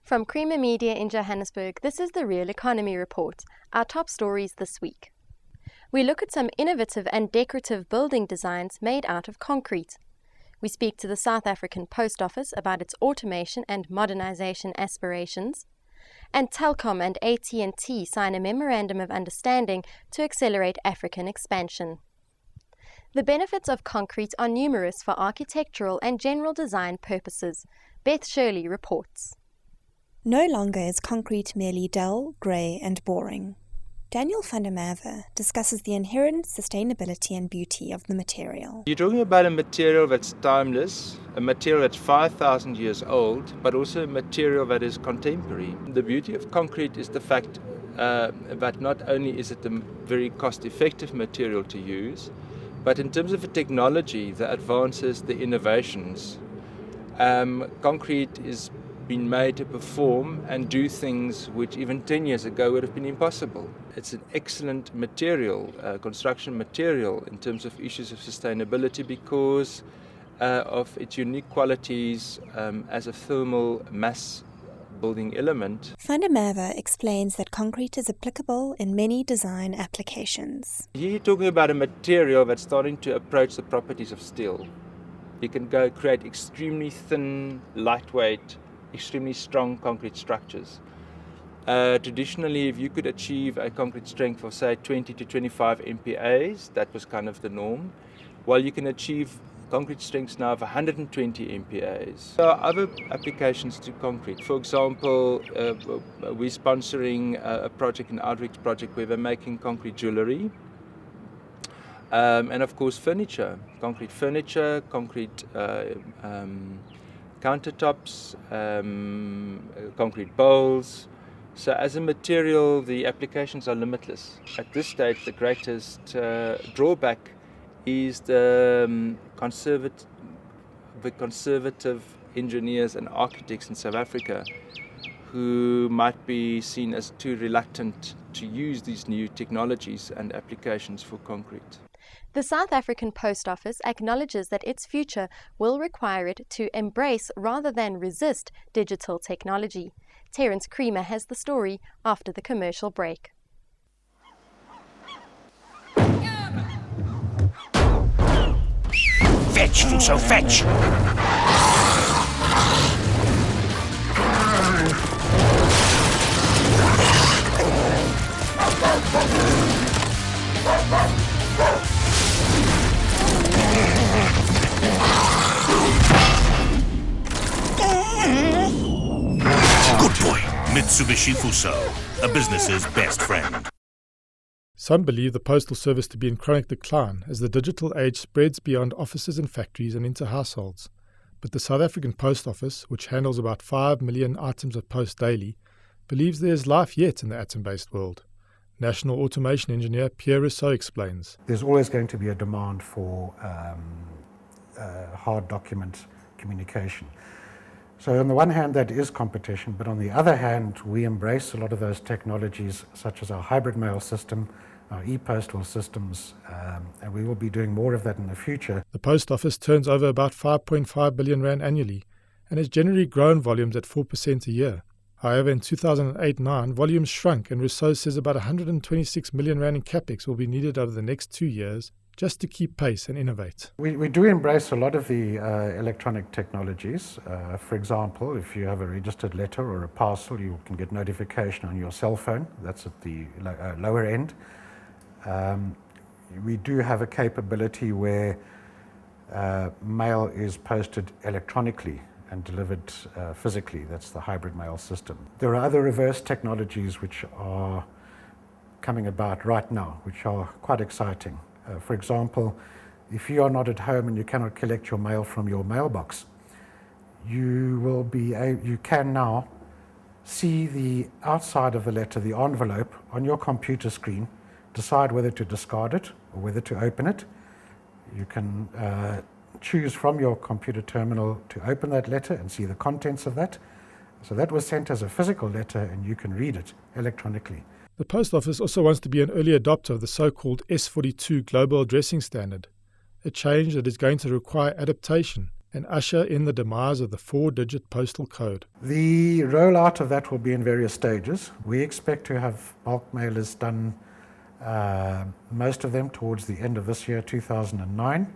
From Creamer Media in Johannesburg, this is the Real Economy Report, our top stories this week. We look at some innovative and decorative building designs made out of concrete. We speak to the South African Post Office about its automation and modernisation aspirations. And Telkom and AT&T sign a Memorandum of Understanding to accelerate African expansion. The benefits of concrete are numerous for architectural and general design purposes. Beth Shirley reports. No longer is concrete merely dull, grey and boring. Daniel van der Merwe discusses the inherent sustainability and beauty of the material. You're talking about a material that's timeless, a material that's 5,000 years old, but also a material that is contemporary. The beauty of concrete is the fact that not only is it a very cost-effective material to use, but in terms of the technology that advances the innovations, concrete is been made to perform and do things which even 10 years ago would have been impossible. It's an excellent material, construction material in terms of issues of sustainability because of its unique qualities as a thermal mass building element. Van der Merwe explains that concrete is applicable in many design applications. Here you're talking about a material that's starting to approach the properties of steel. You can go create extremely thin, lightweight, extremely strong concrete structures. Traditionally, if you could achieve a concrete strength of say 20 to 25 MPAs, that was kind of the norm, while you can achieve concrete strengths now of 120 MPAs. There are other applications to concrete. For example, we're sponsoring a project, an outreach project, where they're making concrete jewellery. And of course furniture, concrete countertops, concrete bowls. So as a material, the applications are limitless. At this stage, the greatest drawback is the conservative engineers and architects in South Africa who might be seen as too reluctant to use these new technologies and applications for concrete. The South African Post Office acknowledges that its future will require it to embrace rather than resist digital technology. Terence Creamer has the story after the commercial break. Fetch, Fuso, fetch! Good boy, Mitsubishi Fuso, a business's best friend. Some believe the postal service to be in chronic decline as the digital age spreads beyond offices and factories and into households. But the South African Post Office, which handles about 5 million items of post daily, believes there is life yet in the atom-based world. National Automation Engineer Pierre Rousseau explains. There's always going to be a demand for hard document communication. So on the one hand, that is competition, but on the other hand, we embrace a lot of those technologies, such as our hybrid mail system, our e-postal systems, and we will be doing more of that in the future. The Post Office turns over about 5.5 billion rand annually and has generally grown volumes at 4% a year. However, in 2008-09, volumes shrunk, and Rousseau says about 126 million rand in capex will be needed over the next 2 years just to keep pace and innovate. We do embrace a lot of the electronic technologies. For example, if you have a registered letter or a parcel, you can get notification on your cell phone. That's at the lower end. We do have a capability where mail is posted electronically and delivered physically. That's the hybrid mail system. There are other reverse technologies which are coming about right now, which are quite exciting. For example, if you are not at home and you cannot collect your mail from your mailbox, you can now see the outside of the letter, the envelope, on your computer screen, decide whether to discard it or whether to open it. You can choose from your computer terminal to open that letter and see the contents of that. So that was sent as a physical letter and you can read it electronically. The Post Office also wants to be an early adopter of the so-called S42 Global Addressing Standard, a change that is going to require adaptation and usher in the demise of the 4-digit postal code. The rollout of that will be in various stages. We expect to have bulk mailers done, most of them towards the end of this year, 2009.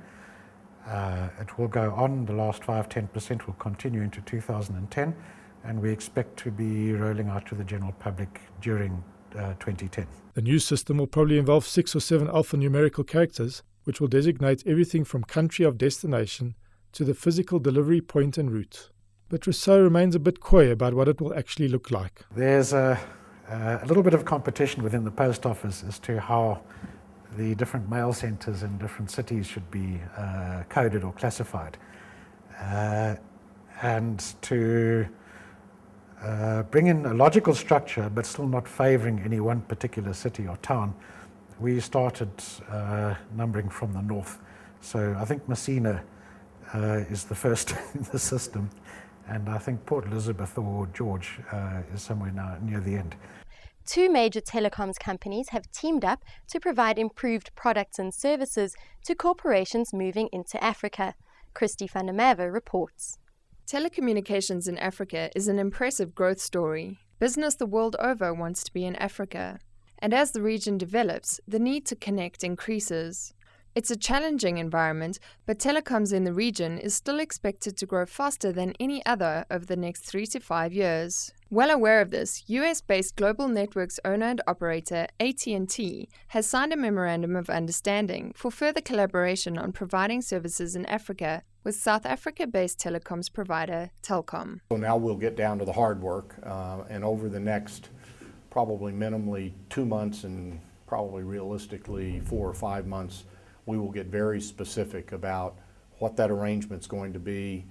It will go on, the last 5-10% will continue into 2010, and we expect to be rolling out to the general public during 2010. The new system will probably involve 6 or 7 alphanumerical characters, which will designate everything from country of destination to the physical delivery point and route. But Rousseau remains a bit coy about what it will actually look like. There's a little bit of competition within the Post Office as to how the different mail centres in different cities should be coded or classified. And to bring in a logical structure but still not favouring any one particular city or town, we started numbering from the north. So I think Messina is the first in the system, and I think Port Elizabeth or George is somewhere now near the end. 2 major telecoms companies have teamed up to provide improved products and services to corporations moving into Africa. Christy van der Merwe reports. Telecommunications in Africa is an impressive growth story. Business the world over wants to be in Africa. And as the region develops, the need to connect increases. It's a challenging environment, but telecoms in the region is still expected to grow faster than any other over the next 3 to 5 years. Well aware of this, US-based global networks owner and operator AT&T has signed a Memorandum of Understanding for further collaboration on providing services in Africa with South Africa-based telecoms provider Telkom. So now we'll get down to the hard work, and over the next probably minimally 2 months and probably realistically 4 or 5 months, we will get very specific about what that arrangement's going to be,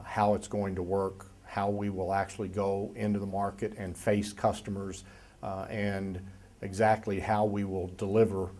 how it's going to work, how we will actually go into the market and face customers, and exactly how we will deliver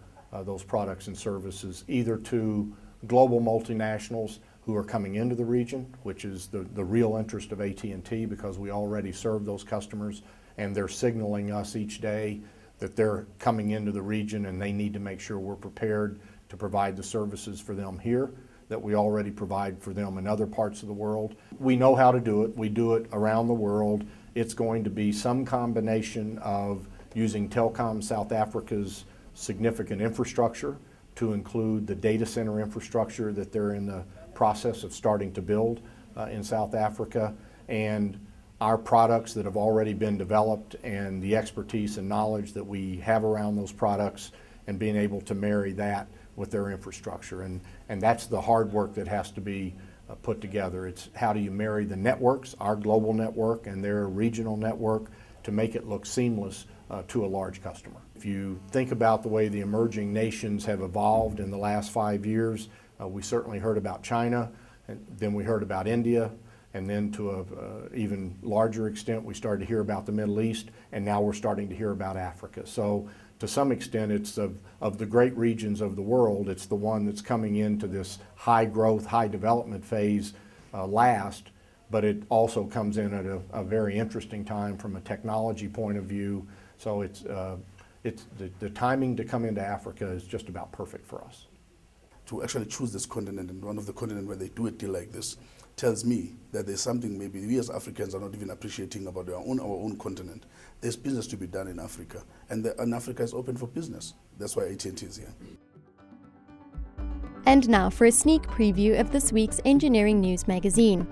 those products and services either to global multinationals who are coming into the region, which is the real interest of AT&T because we already serve those customers and they're signaling us each day that they're coming into the region and they need to make sure we're prepared to provide the services for them here that we already provide for them in other parts of the world. We know how to do it. We do it around the world. It's going to be some combination of using Telkom South Africa's significant infrastructure to include the data center infrastructure that they're in the process of starting to build in South Africa, and our products that have already been developed and the expertise and knowledge that we have around those products and being able to marry that with their infrastructure. And that's the hard work that has to be put together. It's how do you marry the networks, our global network and their regional network, to make it look seamless to a large customer. If you think about the way the emerging nations have evolved in the last 5 years, we certainly heard about China, and then we heard about India, and then to an even larger extent we started to hear about the Middle East, and now we're starting to hear about Africa. So to some extent it's of the great regions of the world, it's the one that's coming into this high growth, high development phase last, but it also comes in at a very interesting time from a technology point of view. So it's the timing to come into Africa is just about perfect for us. To actually choose this continent, and one of the continents where they do a deal like this, tells me that there's something maybe we as Africans are not even appreciating about our own continent. There's business to be done in Africa, and Africa is open for business. That's why AT&T is here. And now for a sneak preview of this week's Engineering News magazine.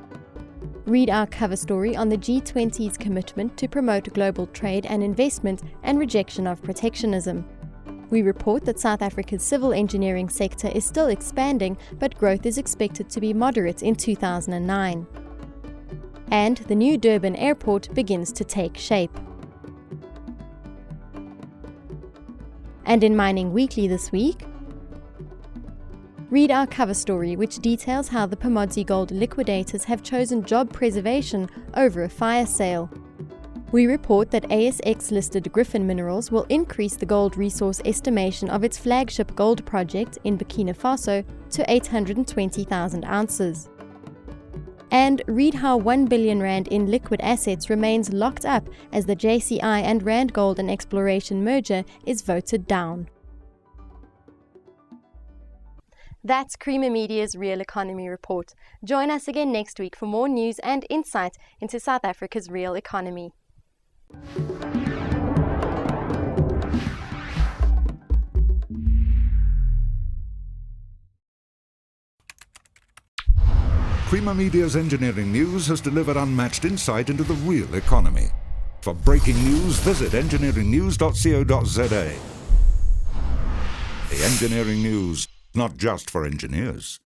Read our cover story on the G20's commitment to promote global trade and investment and rejection of protectionism. We report that South Africa's civil engineering sector is still expanding, but growth is expected to be moderate in 2009. And the new Durban airport begins to take shape. And in Mining Weekly this week, read our cover story which details how the Pomodzi Gold liquidators have chosen job preservation over a fire sale. We report that ASX-listed Griffin Minerals will increase the gold resource estimation of its flagship gold project in Burkina Faso to 820,000 ounces. And read how 1 billion rand in liquid assets remains locked up as the JCI and Rand Gold and Exploration merger is voted down. That's Creamer Media's Real Economy Report. Join us again next week for more news and insight into South Africa's real economy. Creamer Media's engineering news has delivered unmatched insight into the real economy. For breaking news, visit engineeringnews.co.za. The Engineering News, not just for engineers.